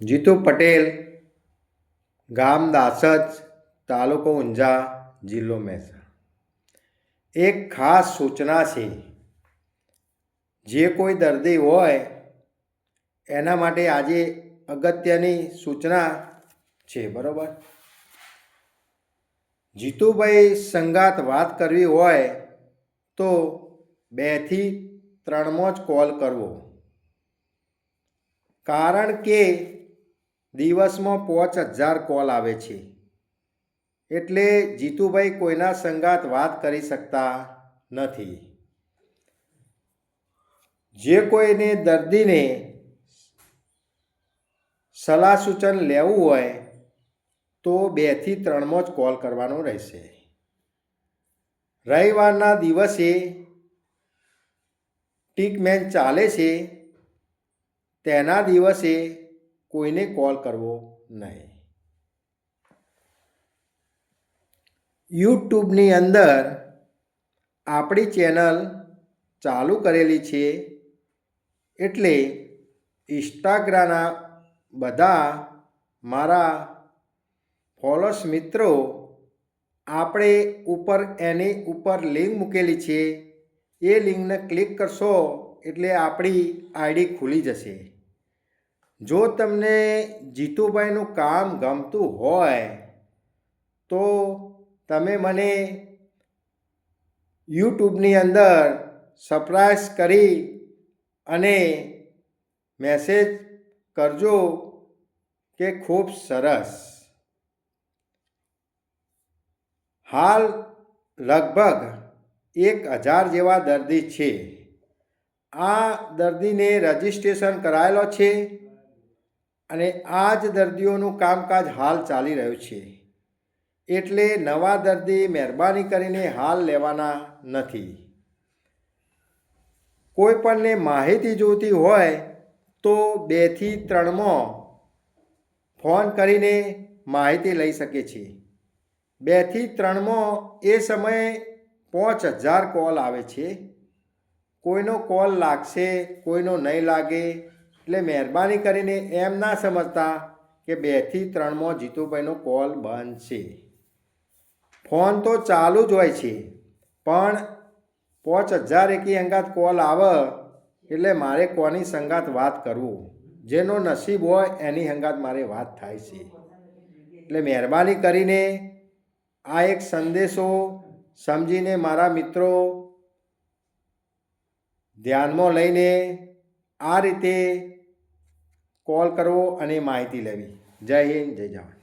જીતુ પટેલ, ગામ દાસજ, તાલુકો ઊંઝા, જિલ્લો મહેસાણા. એક ખાસ સૂચના છે. જે કોઈ દર્દી હોય એના માટે આજે અગત્યની સૂચના છે. બરાબર. જીતુભાઈ સંગાત વાત કરવી હોય તો 2 થી 3 જ કોલ કરવો. કારણ કે દિવસમાં 5000 કોલ આવે છે. એટલે જીતુભાઈ કોઈના સંગાત વાત કરી શકતા નથી. જે કોઈને દર્દીને સલાહ સૂચન લેવું હોય તો 2 થી 3 જ કોલ કરવાનો રહેશે. રવિવારના દિવસે ટ્રીટમેન્ટ ચાલે છે તેના દિવસે કોઈને કોલ કરવો નહીં. યુટ્યુબની અંદર આપણી ચેનલ ચાલુ કરેલી છે. એટલે ઇન્સ્ટાગ્રામના બધા મારા ફોલોઅર્સ મિત્રો આપણે એની ઉપર લિંક મૂકેલી છે. એ લિંકને ક્લિક કરશો એટલે આપણી આઈડી ખુલી જશે. જો તમને જીતુભાઈનું કામ ગમતું હોય તો તમે મને યુટ્યુબની અંદર સબસ્ક્રાઇબ કરી અને મેસેજ કરજો કે ખૂબ સરસ. હાલ લગભગ 1000 જેવા દર્દી છે. આ દર્દીને રજિસ્ટ્રેશન કરાયેલો છે અને આ જ દર્દીઓનું કામકાજ હાલ ચાલી રહ્યું છે. એટલે નવા દર્દી મહેરબાની કરીને હાલ લેવાના નથી. કોઈ પણને માહિતી જોઈતી હોય તો 2 થી 3માં ફોન કરીને માહિતી લઈ શકે છે. 2 થી 3માં એ સમયે 5000 કોલ આવે છે. કોઈનો કોલ લાગશે, કોઈનો નહીં લાગે. એટલે મહેરબાની કરીને એમ ના સમજતા કે 2 થી 3માં જીતુભાઈનો કોલ બંધ છે. ફોન તો ચાલુ જ હોય છે, પણ 5000 એકી સંગાત કોલ આવે એટલે મારે કોની સંગાત વાત કરવું. જેનો નસીબ હોય એની સંગાત મારે વાત થાય છે. એટલે મહેરબાની કરીને આ એક સંદેશો સમજીને મારા મિત્રો ધ્યાનમાં લઈને આ રીતે કોલ કરવો અને માહિતી લેવી. જય હિન્દ, જય જવાન.